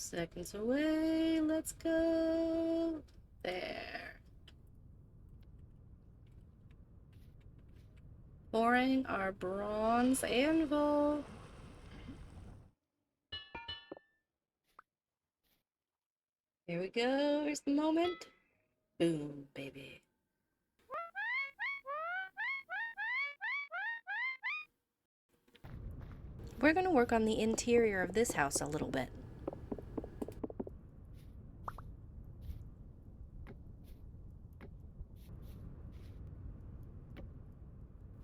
seconds away. Let's go. There. Pouring our bronze anvil. Here we go. Here's the moment. Boom, baby. We're going to work on the interior of this house a little bit.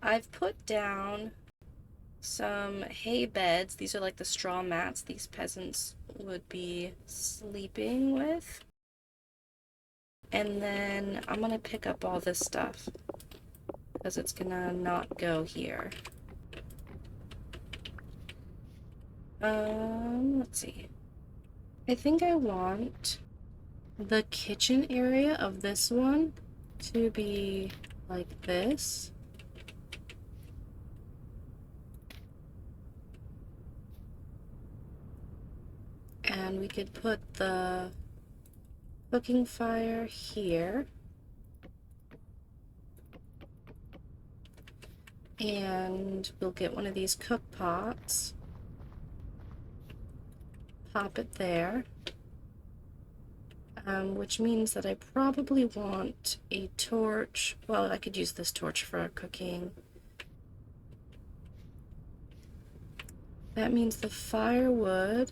I've put down some hay beds. These are like the straw mats these peasants would be sleeping with. And then I'm gonna pick up all this stuff because it's gonna not go here. Let's see. I think I want the kitchen area of this one to be like this. And we could put the cooking fire here. And we'll get one of these cook pots. Pop it there. Which means that I probably want a torch. Well, I could use this torch for cooking. That means the firewood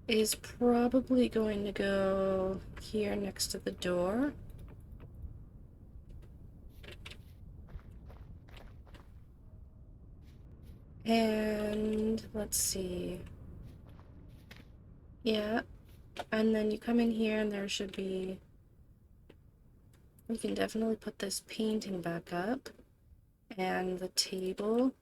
is probably going to go here next to the door. And let's see. Yeah, and then you come in here and there should be, we can definitely put this painting back up and the table.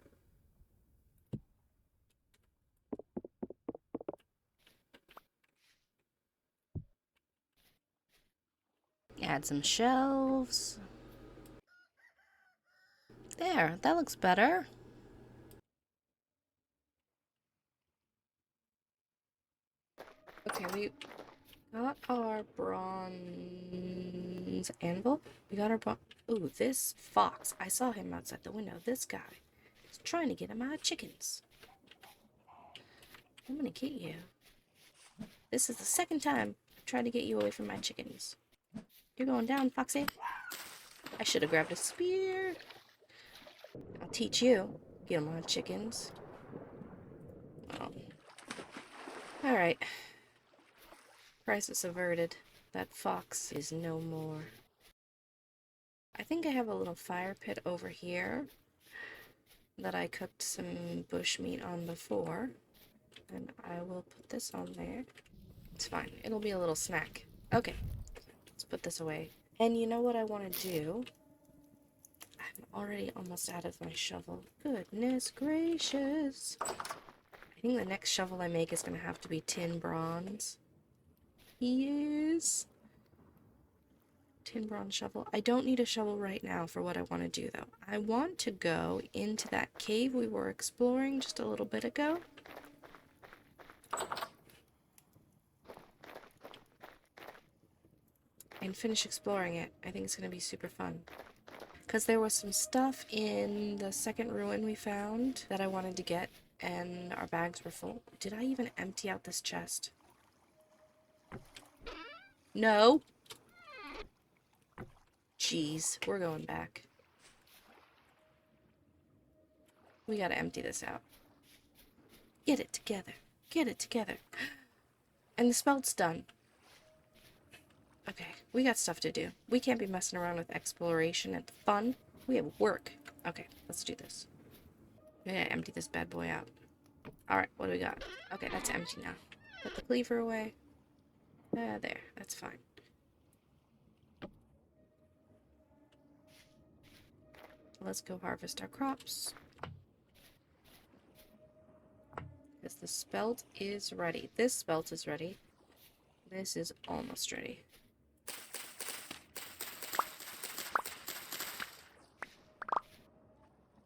Add some shelves. There, that looks better. Okay, we got our bronze anvil. We got our Ooh, this fox. I saw him outside the window. This guy is trying to get my chickens. I'm gonna get you. This is the second time I've tried to get you away from my chickens. You're going down, Foxy. I should have grabbed a spear. I'll teach you. Get my chickens. Oh. Alright. Crisis averted. That fox is no more. I think I have a little fire pit over here that I cooked some bush meat on before. And I will put this on there. It's fine. It'll be a little snack. Okay. Let's put this away. And you know what I want to do? I'm already almost out of my shovel. Goodness gracious. I think the next shovel I make is going to have to be tin bronze. Yes. Tin bronze shovel. I don't need a shovel right now for what I want to do, though. I want to go into that cave we were exploring just a little bit ago. And finish exploring it. I think it's going to be super fun. Because there was some stuff in the second ruin we found that I wanted to get, and our bags were full. Did I even empty out this chest? No. Jeez, we're going back. We gotta empty this out. Get it together. Get it together. And the spelt's done. Okay, we got stuff to do. We can't be messing around with exploration and fun. We have work. Okay, let's do this. We gotta empty this bad boy out. Alright, what do we got? Okay, that's empty now. Put the cleaver away. There, that's fine. Let's go harvest our crops. Because the spelt is ready. This spelt is ready. This is almost ready.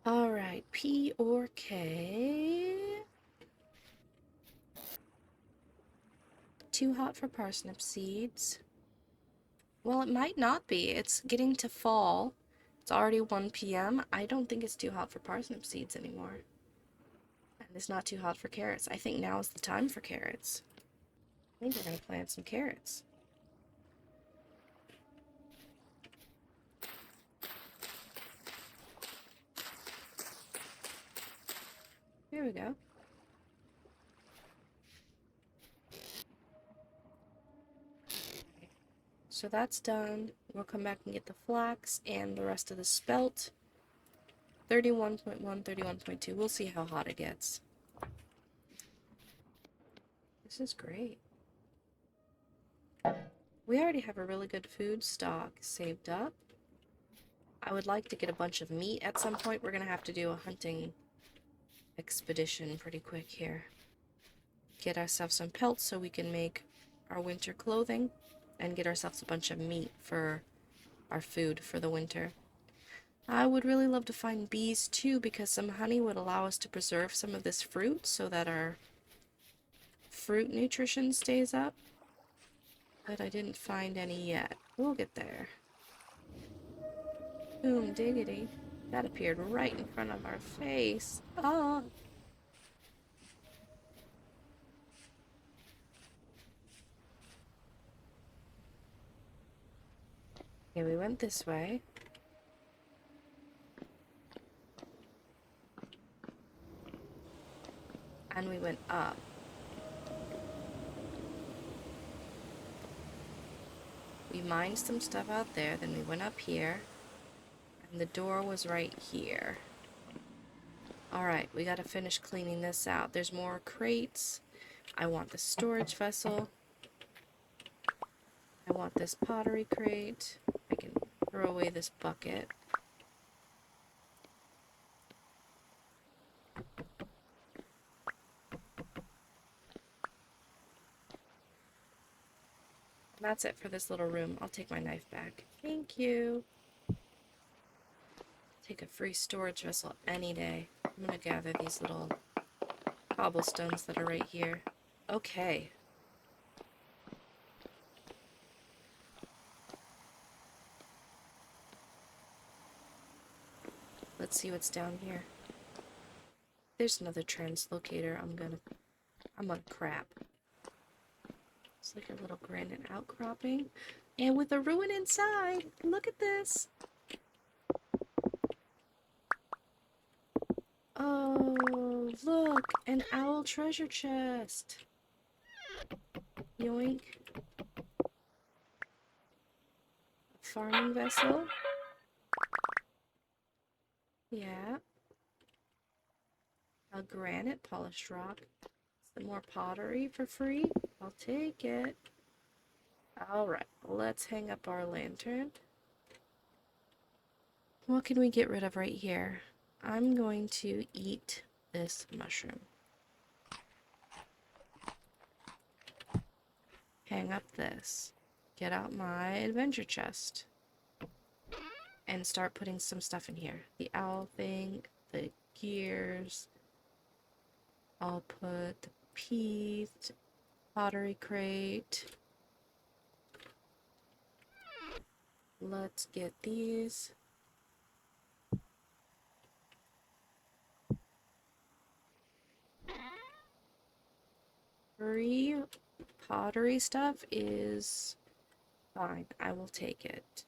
Alright, P or K. too hot for parsnip seeds. Well, it might not be. It's getting to fall. It's already 1 p.m. I don't think it's too hot for parsnip seeds anymore. And it's not too hot for carrots. I think now is the time for carrots. I think we're going to plant some carrots. Here we go. So that's done. We'll come back and get the flax and the rest of the spelt. 31.1, 31.2. We'll see how hot it gets. This is great. We already have a really good food stock saved up. I would like to get a bunch of meat at some point. We're going to have to do a hunting expedition pretty quick here. Get ourselves some pelts so we can make our winter clothing and get ourselves a bunch of meat for our food for the winter. I would really love to find bees too, because some honey would allow us to preserve some of this fruit so that our fruit nutrition stays up. But I didn't find any yet. We'll get there. Boom diggity. That appeared right in front of our face. Oh! Okay, we went this way. And we went up. We mined some stuff out there, then we went up here. And the door was right here. Alright, we gotta finish cleaning this out. There's more crates. I want the storage vessel. I want this pottery crate. I can throw away this bucket. That's it for this little room. I'll take my knife back. Thank you. Take a free storage vessel any day. I'm gonna gather these little cobblestones that are right here. Okay. Let's see what's down here. There's another translocator. I'm gonna crap. It's like a little granite outcropping. And with a ruin inside. Look at this. Oh, look. An owl treasure chest. Yoink. A farming vessel. Yeah. A granite polished rock. Some more pottery for free. I'll take it. Alright, let's hang up our lantern. What can we get rid of right here? I'm going to eat this mushroom. Hang up this. Get out my adventure chest. And start putting some stuff in here. The owl thing, the gears. I'll put the peas, pottery crate. Let's get these. Free pottery stuff is fine. I will take it.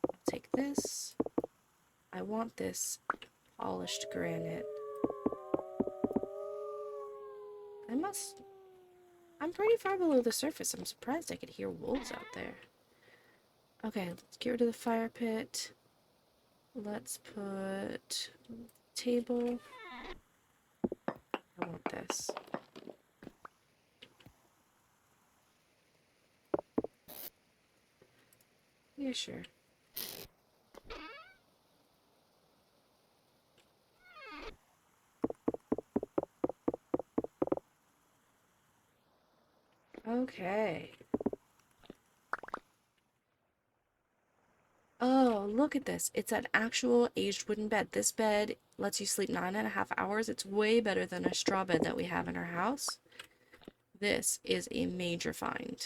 I'll take this. I want this polished granite. I'm pretty far below the surface. I'm surprised I could hear wolves out there. Okay, let's get rid of the fire pit. Let's put table. I want this. Yeah, sure. Okay. Oh, look at this. It's an actual aged wooden bed. This bed lets you sleep 9.5 hours. It's way better than a straw bed that we have in our house. This is a major find.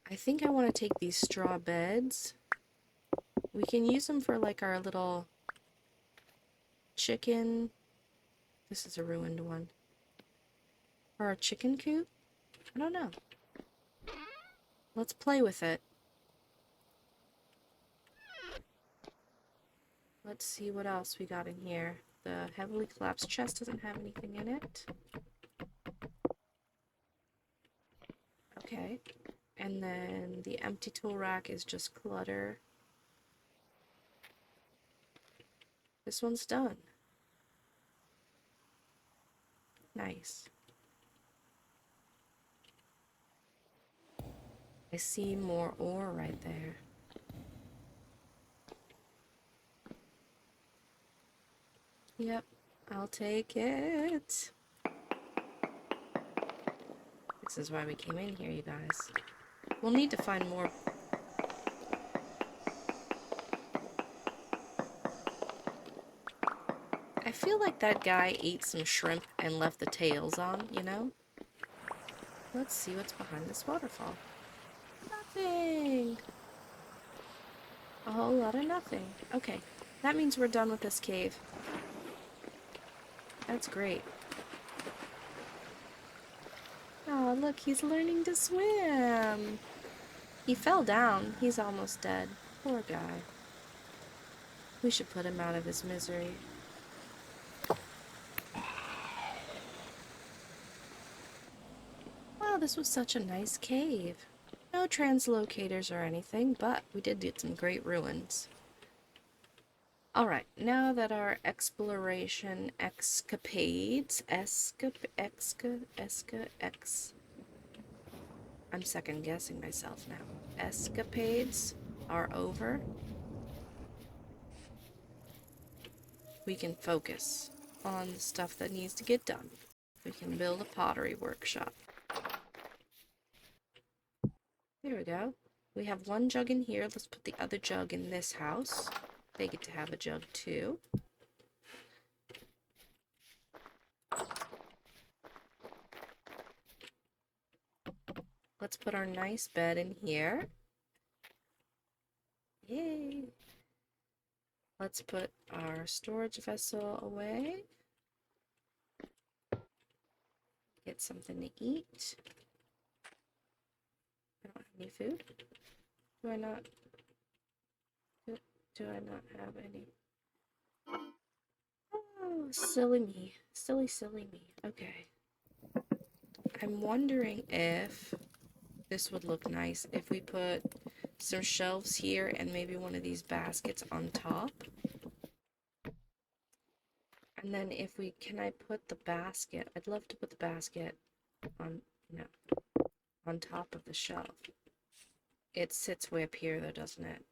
I think I want to take these straw beds. We can use them for like our little chicken. This is a ruined one. For our chicken coop? I don't know. Let's play with it. Let's see what else we got in here. The heavily collapsed chest doesn't have anything in it. Okay. And then the empty tool rack is just clutter. This one's done. Nice. I see more ore right there. Yep, I'll take it. This is why we came in here, you guys. We'll need to find more. I feel like that guy ate some shrimp and left the tails on, you know? Let's see what's behind this waterfall. Nothing! A whole lot of nothing. Okay, that means we're done with this cave. That's great. Oh, look, he's learning to swim. He fell down. He's almost dead. Poor guy. We should put him out of his misery. Wow, this was such a nice cave. No translocators or anything, but we did get some great ruins. Alright, now that our exploration escapades, I'm second guessing myself now. Escapades are over. We can focus on the stuff that needs to get done. We can build a pottery workshop. There we go. We have one jug in here. Let's put the other jug in this house. They get to have a jug too. Let's put our nice bed in here. Yay! Let's put our storage vessel away. Get something to eat. I don't have any food. Do I not? Do I not have any? Oh, silly me. Silly me. Okay. I'm wondering if this would look nice if we put some shelves here and maybe one of these baskets on top. And then if we, can I put the basket? I'd love to put the basket on, no, on top of the shelf. It sits way up here though, doesn't it?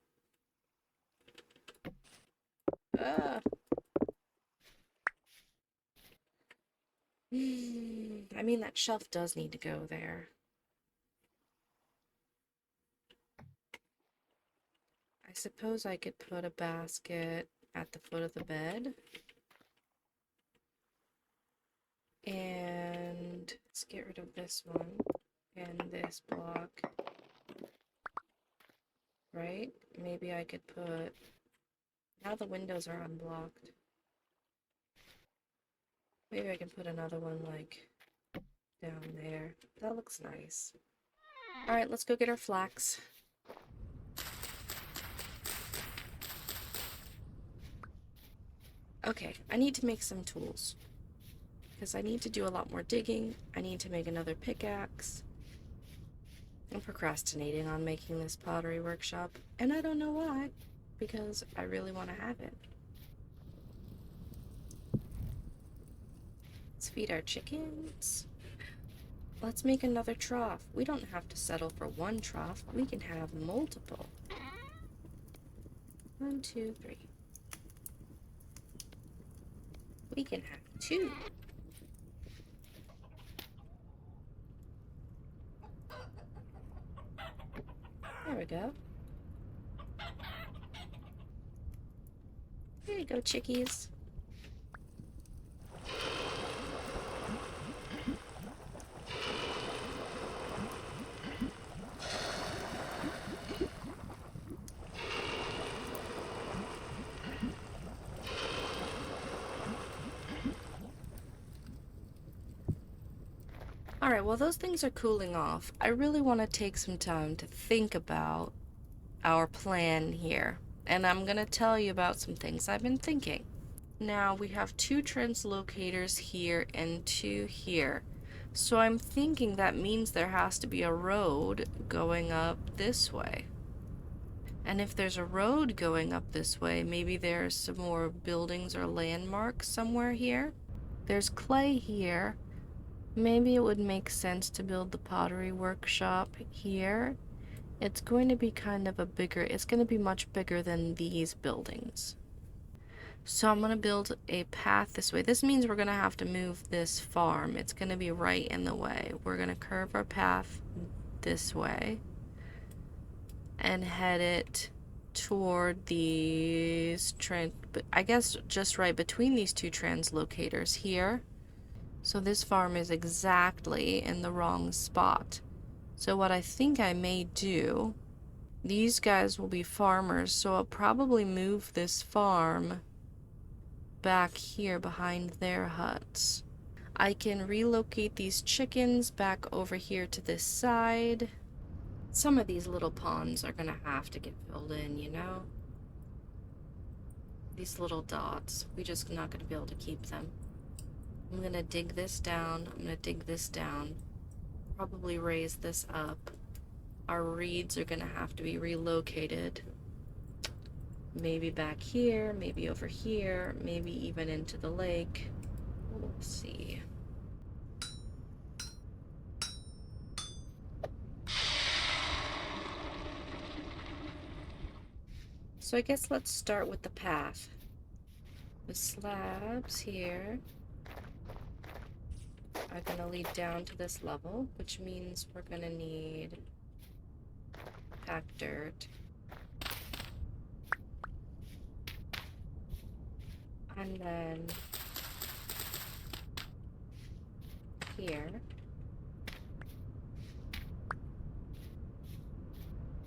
I mean, that shelf does need to go there. I suppose I could put a basket at the foot of the bed. And let's get rid of this one and this block. Right? Maybe I could put... Now the windows are unblocked. Maybe I can put another one, like, down there. That looks nice. Alright, let's go get our flax. Okay, I need to make some tools. Because I need to do a lot more digging. I need to make another pickaxe. I'm procrastinating on making this pottery workshop. And I don't know why. Because I really want to have it. Let's feed our chickens. Let's make another trough. We don't have to settle for one trough. We can have multiple. 1, 2, 3. We can have 2. There we go. There you go, chickies. Alright, while those things are cooling off, I really want to take some time to think about our plan here. And I'm going to tell you about some things I've been thinking. Now, we have 2 translocators here and 2 here. So I'm thinking that means there has to be a road going up this way. And if there's a road going up this way, maybe there's some more buildings or landmarks somewhere here. There's clay here. Maybe it would make sense to build the pottery workshop here. It's going to be kind of it's going to be much bigger than these buildings. So I'm going to build a path this way. This means we're going to have to move this farm. It's going to be right in the way. We're going to curve our path this way and head it toward these I guess just right between these 2 translocators here. So this farm is exactly in the wrong spot. So what I think I may do, these guys will be farmers, so I'll probably move this farm back here behind their huts. I can relocate these chickens back over here to this side. Some of these little ponds are gonna have to get filled in, you know? These little dots, we're just not gonna be able to keep them. I'm gonna dig this down, I'm gonna dig this down, probably raise this up. Our reeds are gonna have to be relocated. Maybe back here, maybe over here, maybe even into the lake. We'll see. So I guess let's start with the path. The slabs here are going to lead down to this level, which means we're going to need packed dirt. And then here.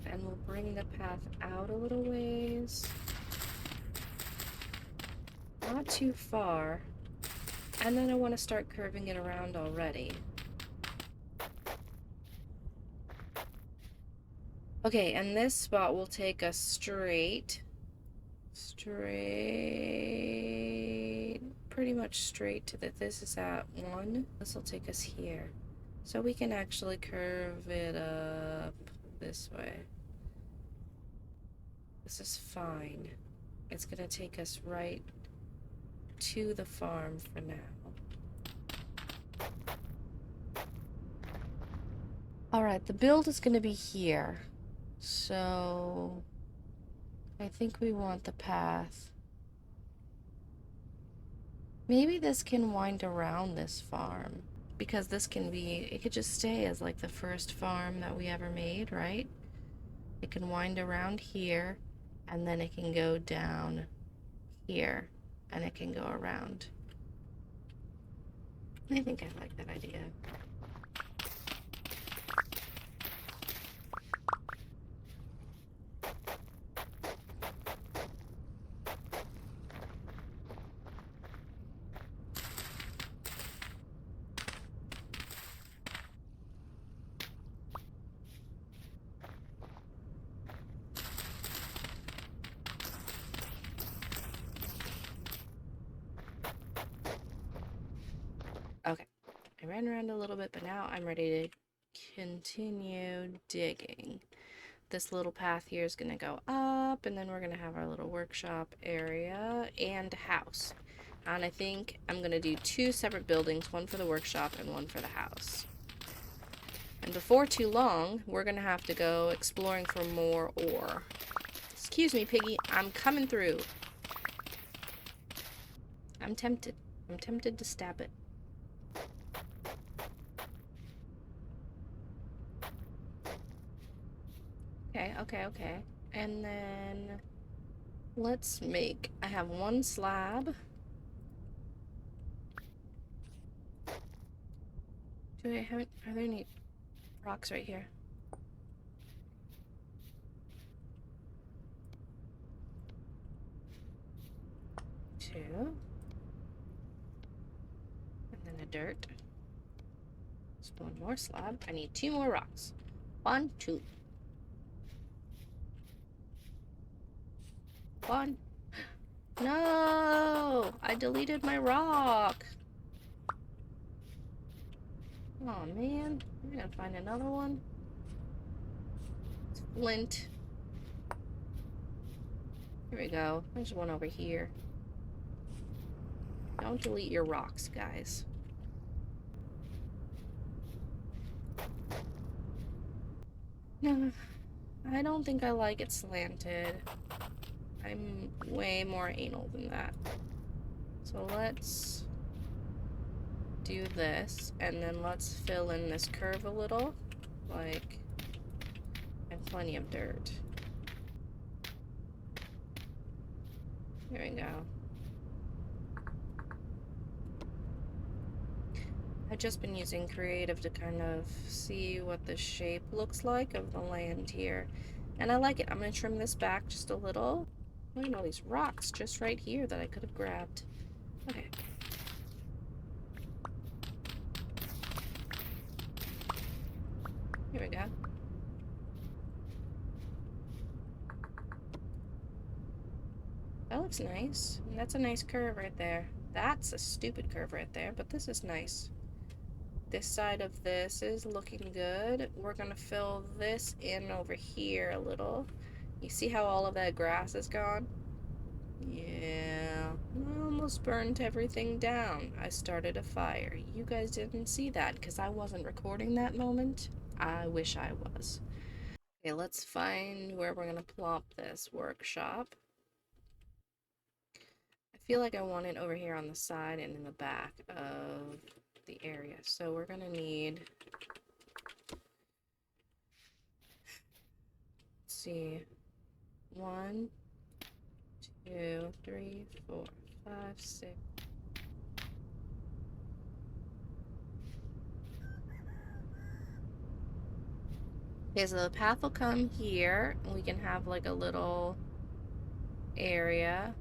And we'll bring the path out a little ways. Not too far. And then I want to start curving it around already. Okay, and this spot will take us straight, pretty much straight to this is at 1. This will take us here. So we can actually curve it up this way. This is fine. It's gonna take us right to the farm for now. Alright, the build is gonna be here. So I think we want the path. Maybe this can wind around this farm, because this can be, it could just stay as like the first farm that we ever made, right? It can wind around here, and then it can go down here, and it can go around. I think I like that idea. Okay, I ran around a little bit, but now I'm ready to continue digging. This little path here is gonna go up, and then we're gonna have our little workshop area and house. And I think I'm gonna do 2 separate buildings, one for the workshop and one for the house. And before too long, we're gonna have to go exploring for more ore. Excuse me, Piggy, I'm coming through. I'm tempted. I'm tempted to stab it. Okay. And then let's make, I have 1 slab. Are there any rocks right here? Two. And then a dirt. Let's One more slab. I need 2 more rocks. 1, 2. 1. No! I deleted my rock. Oh man, we're gonna find another one. It's flint. Here we go. There's one over here. Don't delete your rocks, guys. No, I don't think I like it slanted. I'm way more anal than that. So let's do this, and then let's fill in this curve a little, like, and plenty of dirt. There we go. I've just been using creative to kind of see what the shape looks like of the land here. And I like it. I'm going to trim this back just a little. Look at all these rocks just right here that I could have grabbed. Okay. Here we go. That looks nice. And that's a nice curve right there. That's a stupid curve right there, but this is nice. This side of this is looking good. We're gonna fill this in over here a little. You see how all of that grass is gone? Yeah, I almost burnt everything down. I started a fire. You guys didn't see that because I wasn't recording that moment. I wish I was. Okay, let's find where we're gonna plop this workshop. I feel like I want it over here on the side and in the back of the area. So we're gonna need, let's see, 1, 2, 3, 4, 5, 6. Okay, so the path will come here, and we can have like a little area.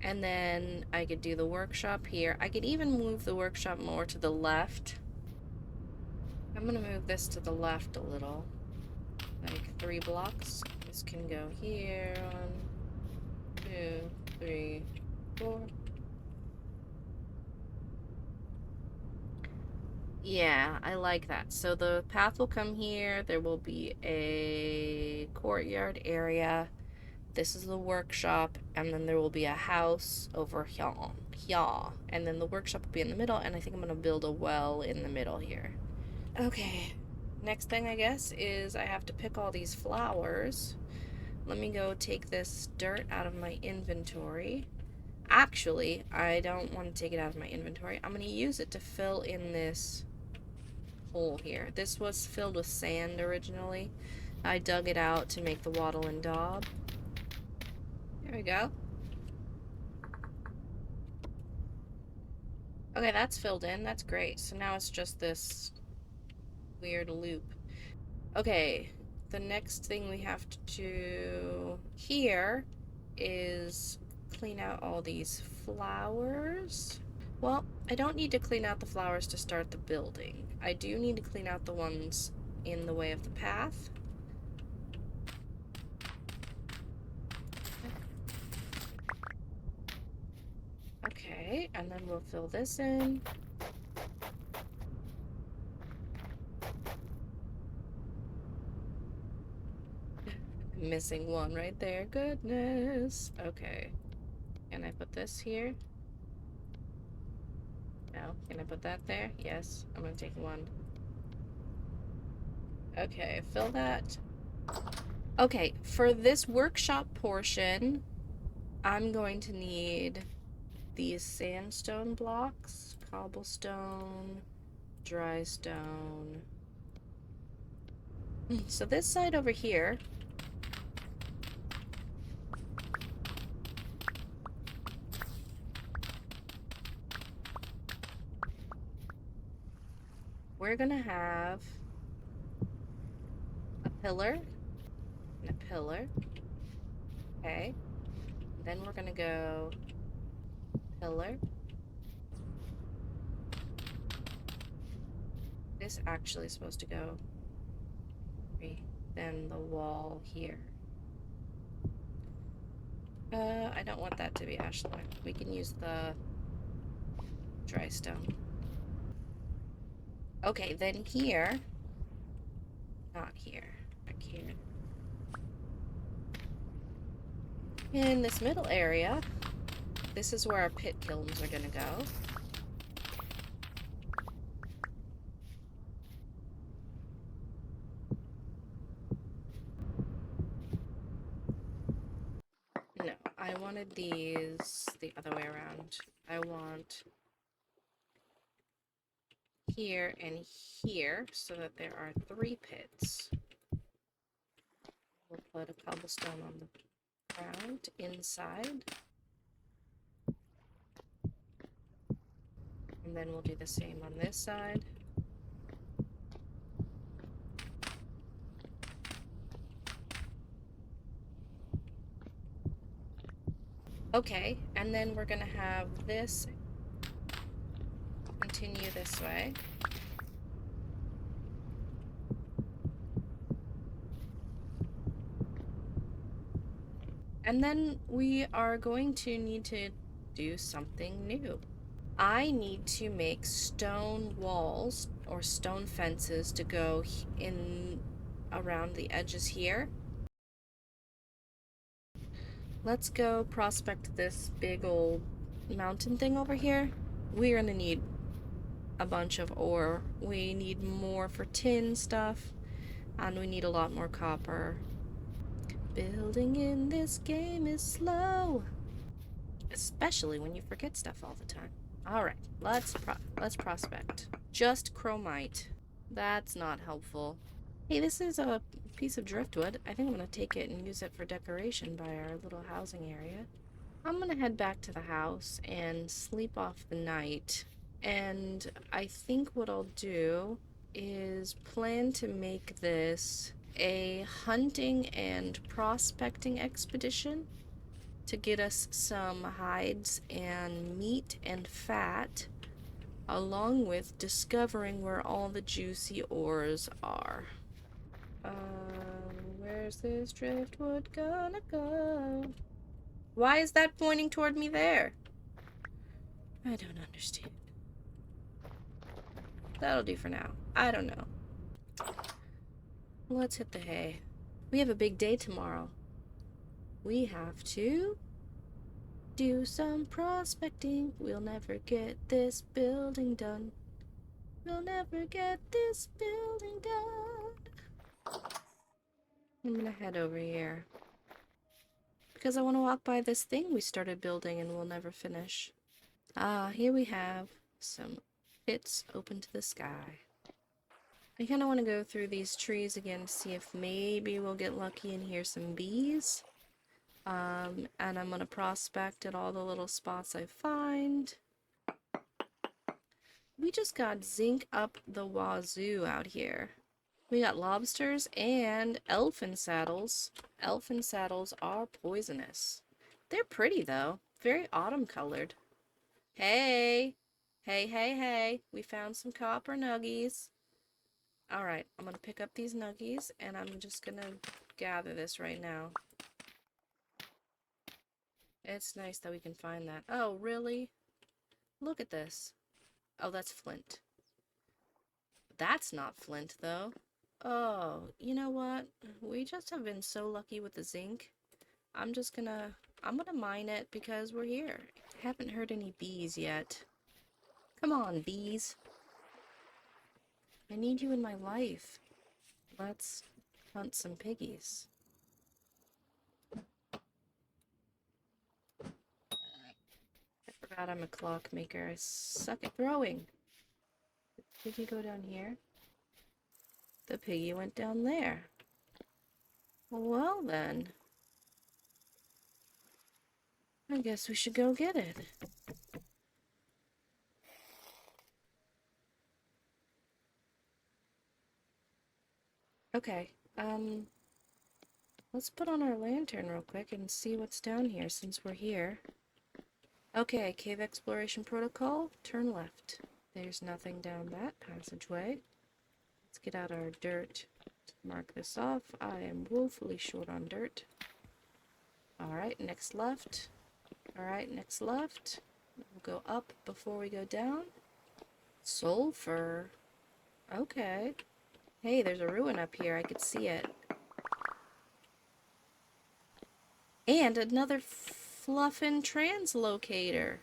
And then I could do the workshop here. I could even move the workshop more to the left. I'm gonna move this to the left a little. Like 3 blocks. This can go here. 1, 2, 3, 4. Yeah, I like that. So the path will come here. There will be a courtyard area. This is the workshop, and then there will be a house over here, and then the workshop will be in the middle, and I think I'm gonna build a well in the middle here. Okay, next thing I guess is I have to pick all these flowers. Let me go take this dirt out of my inventory. Actually, I don't want to take it out of my inventory. I'm gonna use it to fill in this hole here. This was filled with sand originally. I dug it out to make the wattle and daub. There we go. Okay, that's filled in. That's great. So now it's just this weird loop. Okay, the next thing we have to do here is clean out all these flowers. Well, I don't need to clean out the flowers to start the building. I do need to clean out the ones in the way of the path. Okay, and then we'll fill this in. Missing one right there. Goodness. Okay. Can I put this here? No. Can I put that there? Yes. I'm gonna take one. Okay, fill that. Okay, for this workshop portion, I'm going to need these sandstone blocks, cobblestone, dry stone. So this side over here, we're gonna have a pillar and a pillar. Okay. Then we're gonna go pillar. It's actually supposed to go then the wall here. I don't want that to be ashlar. We can use the dry stone. Okay, then here. Not here. Back here. In this middle area, this is where our pit kilns are gonna go. No, I wanted these the other way around. I want here and here so that there are 3 pits. We'll put a cobblestone on the ground inside. And then we'll do the same on this side. Okay, and then we're gonna have this continue this way. And then we are going to need to do something new. I need to make stone walls or stone fences to go in around the edges here. Let's go prospect this big old mountain thing over here. We're gonna need a bunch of ore. We need more for tin stuff, and we need a lot more copper. Building in this game is slow, especially when you forget stuff all the time. All right, let's prospect. Just chromite. That's not helpful. Hey, this is a piece of driftwood. I think I'm gonna take it and use it for decoration by our little housing area. I'm gonna head back to the house and sleep off the night. And I think what I'll do is plan to make this a hunting and prospecting expedition to get us some hides and meat and fat, along with discovering where all the juicy ores are. Where's this driftwood gonna go? Why is that pointing toward me there? I don't understand. That'll do for now. I don't know. Let's hit the hay. We have a big day tomorrow. We have to do some prospecting. We'll never get this building done. We'll never get this building done. I'm gonna head over here because I want to walk by this thing we started building and we'll never finish. Ah, here we have some pits open to the sky. I kind of want to go through these trees again to see if maybe we'll get lucky and hear some bees. And I'm going to prospect at all the little spots I find. We just got zinc up the wazoo out here. We got lobsters and elephant saddles. Elephant saddles are poisonous. They're pretty though. Very autumn colored. Hey! Hey, hey, hey! We found some copper nuggies. Alright, I'm gonna pick up these nuggies and I'm just gonna gather this right now. It's nice that we can find that. Oh, really? Look at this. Oh, that's flint. That's not flint, though. Oh, you know what? We just have been so lucky with the zinc. I'm gonna mine it because we're here. Haven't heard any bees yet. Come on, bees. I need you in my life. Let's hunt some piggies. I forgot I'm a clockmaker. I suck at throwing. Did the piggy go down here? The piggy went down there. Well then. I guess we should go get it. Okay, let's put on our lantern real quick and see what's down here since we're here. Okay, cave exploration protocol, turn left. There's nothing down that passageway. Let's get out our dirt. Mark this off. I am woefully short on dirt. Alright, next left. Alright, next left. We'll go up before we go down. Sulfur. Okay. Hey, there's a ruin up here. I could see it. And another fluffin' translocator.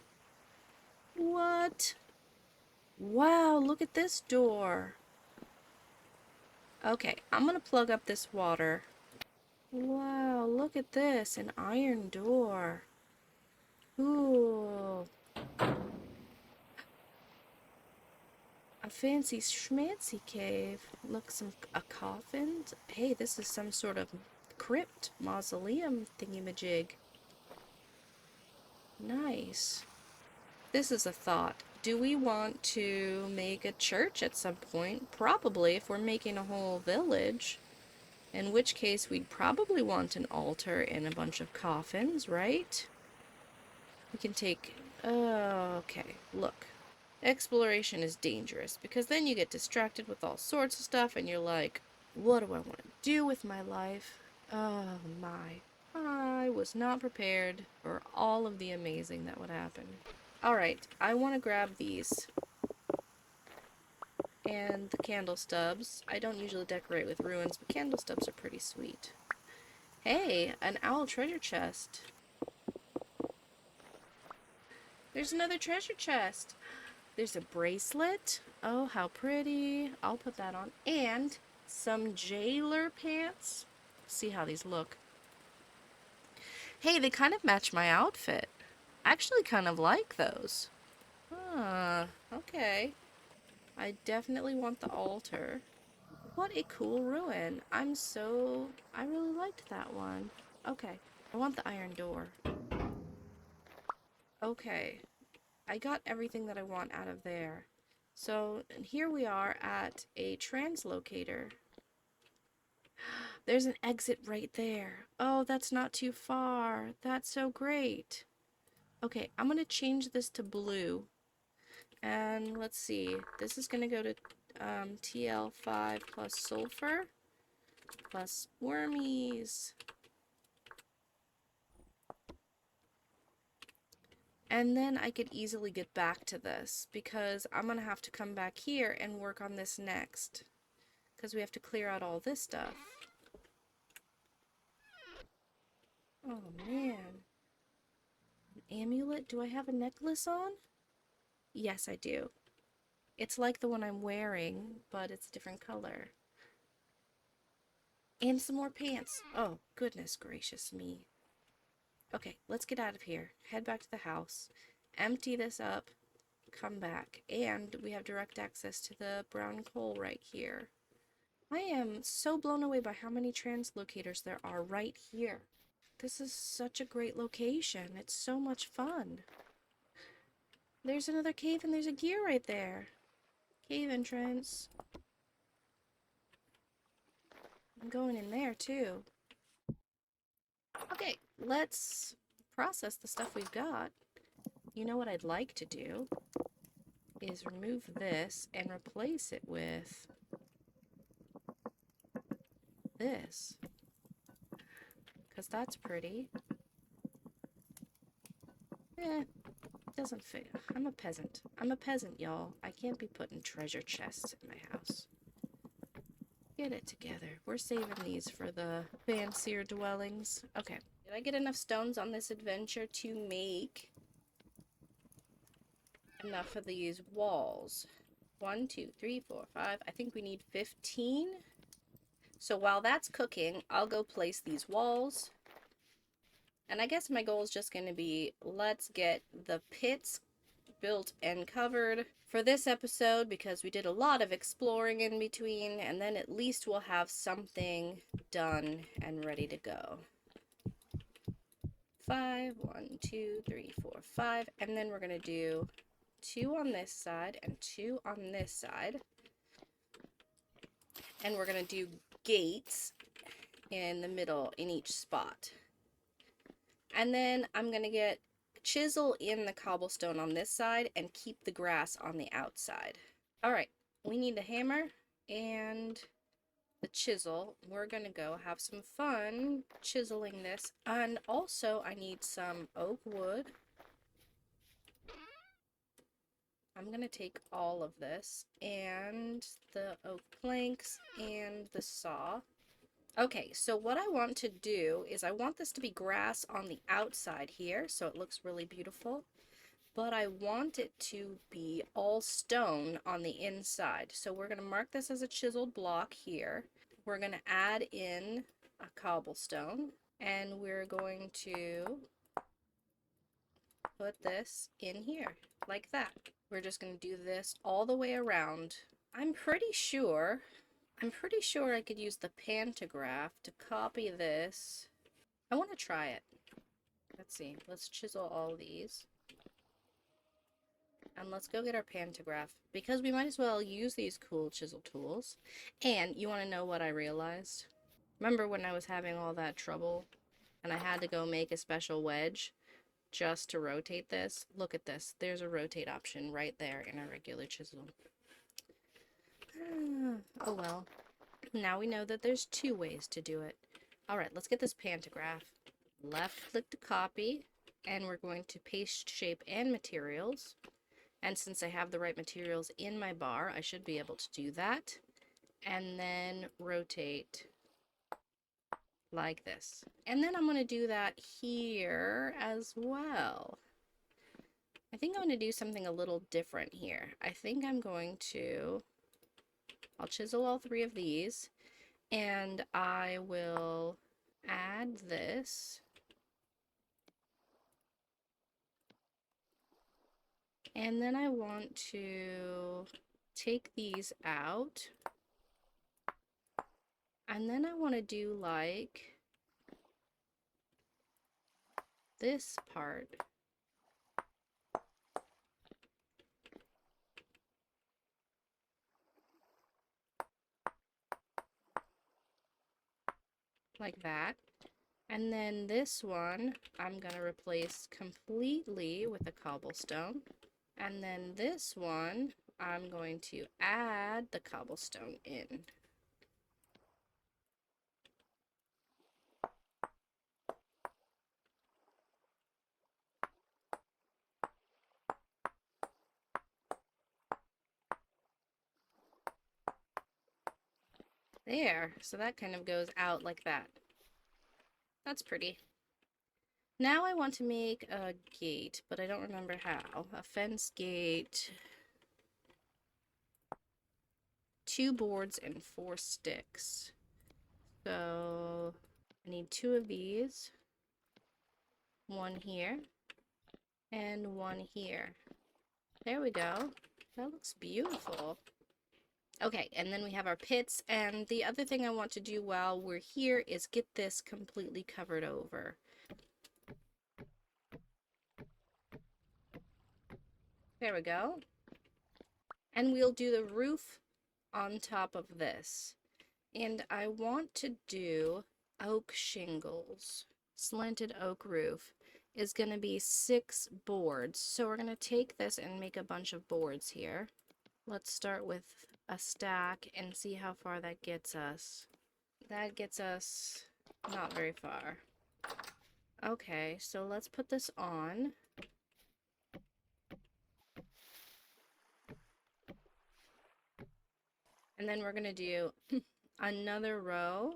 What? Wow, look at this door. Okay, I'm gonna plug up this water. Wow, look at this. An iron door. Ooh. A fancy schmancy cave. Look, a coffin. Hey, this is some sort of crypt, mausoleum thingy-majig. Nice. This is a thought. Do we want to make a church at some point? Probably, if we're making a whole village. In which case, we'd probably want an altar and a bunch of coffins, right? We can take... Oh, okay, look. Exploration is dangerous, because then you get distracted with all sorts of stuff, and you're like, what do I want to do with my life? Oh my. I was not prepared for all of the amazing that would happen. Alright, I want to grab these. And the candle stubs. I don't usually decorate with ruins, but candle stubs are pretty sweet. Hey, an owl treasure chest. There's another treasure chest. There's a bracelet. Oh, how pretty. I'll put that on. And some jailer pants. See how these look. Hey, they kind of match my outfit. I actually kind of like those. Ah, okay. I definitely want the altar. What a cool ruin. I really liked that one. Okay, I want the iron door. Okay, I got everything that I want out of there. So, here we are at a translocator. There's an exit right there. Oh, that's not too far. That's so great. Okay, I'm gonna change this to blue. And let's see. This is gonna go to TL5 plus sulfur plus wormies. And then I could easily get back to this because I'm gonna have to come back here and work on this next. Because we have to clear out all this stuff. Oh man. An amulet? Do I have a necklace on? Yes, I do. It's like the one I'm wearing, but it's a different color. And some more pants. Oh, goodness gracious me. Okay, let's get out of here. Head back to the house. Empty this up. Come back. And we have direct access to the brown coal right here. I am so blown away by how many translocators there are right here. This is such a great location. It's so much fun. There's another cave and there's a gear right there. Cave entrance. I'm going in there too. Okay, let's process the stuff we've got. You know what I'd like to do is remove this and replace it with this. Because that's pretty. Doesn't fit. I'm a peasant. I'm a peasant, y'all. I can't be putting treasure chests in my house. Get it together. We're saving these for the fancier dwellings. Okay. Did I get enough stones on this adventure to make enough of these walls? 1, 2, 3, 4, 5. I think we need 15. So while that's cooking, I'll go place these walls. And I guess my goal is just going to be, let's get the pits built and covered for this episode because we did a lot of exploring in between, and then at least we'll have something done and ready to go. 5, 1, 2, 3, 4, 5, and then we're going to do 2 on this side and 2 on this side. And we're going to do gates in the middle in each spot. And then I'm going to get chisel in the cobblestone on this side and keep the grass on the outside. Alright, we need a hammer and the chisel. We're gonna go have some fun chiseling this. And also I need some oak wood. I'm gonna take all of this and the oak planks and the saw. Okay, so what I want to do is I want this to be grass on the outside here, so it looks really beautiful. But I want it to be all stone on the inside. So we're going to mark this as a chiseled block here. We're going to add in a cobblestone, and we're going to put this in here like that. We're just going to do this all the way around. I'm pretty sure I could use the pantograph to copy this. I want to try it. Let's see. Let's chisel all these. And let's go get our pantograph, because we might as well use these cool chisel tools. And you want to know what I realized? Remember when I was having all that trouble and I had to go make a special wedge just to rotate this? Look at this. There's a rotate option right there in a regular chisel. Oh well. Now we know that there's 2 ways to do it. Alright, let's get this pantograph. Left click to copy, and we're going to paste shape and materials. And since I have the right materials in my bar, I should be able to do that. And then rotate like this. And then I'm going to do that here as well. I think I'm going to do something a little different here. I think I'm going to... I'll chisel all 3 of these. And I will add this. And then I want to take these out. And then I want to do like this part. Like that. And then this one I'm going to replace completely with a cobblestone. And then this one I'm going to add the cobblestone in. There, so that kind of goes out like that. That's pretty. Now I want to make a gate, but I don't remember how. A fence gate. 2 boards and 4 sticks. So I need 2 of these. 1 here. And 1 here. There we go. That looks beautiful. Okay, and then we have our pits, and the other thing I want to do while we're here is get this completely covered over. There we go. And we'll do the roof on top of this. And I want to do oak shingles. Slanted oak roof is going to be 6 boards. So we're going to take this and make a bunch of boards here. Let's start with a stack and see how far that gets us. That gets us not very far. Okay, so let's put this on. And then we're going to do another row.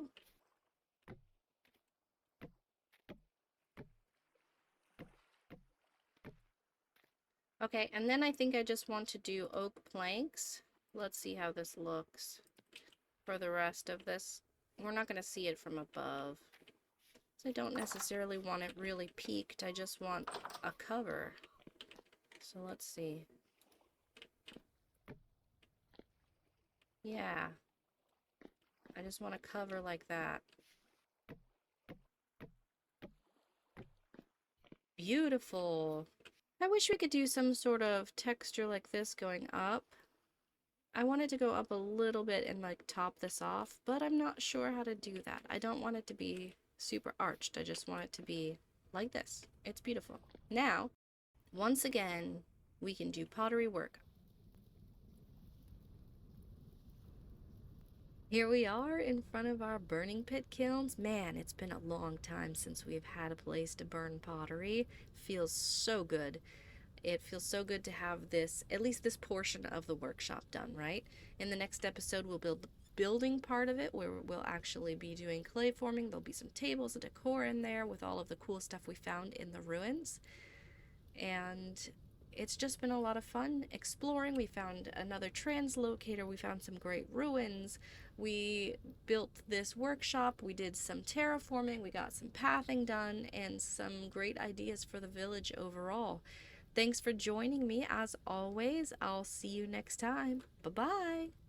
Okay, and then I think I just want to do oak planks. Let's see how this looks for the rest of this. We're not going to see it from above. So I don't necessarily want it really peaked. I just want a cover. So let's see. Yeah. I just want to cover like that. Beautiful. I wish we could do some sort of texture like this going up. I wanted to go up a little bit and like top this off, but I'm not sure how to do that. I don't want it to be super arched. I just want it to be like this. It's beautiful. Now, once again, we can do pottery work. Here we are in front of our burning pit kilns. Man, it's been a long time since we've had a place to burn pottery. Feels so good. It feels so good to have this, at least this portion of the workshop done, right? In the next episode, we'll build the building part of it where we'll actually be doing clay forming. There'll be some tables and decor in there with all of the cool stuff we found in the ruins. And it's just been a lot of fun exploring. We found another translocator, we found some great ruins, we built this workshop, we did some terraforming, we got some pathing done, and some great ideas for the village overall. Thanks for joining me as always. I'll see you next time. Bye bye.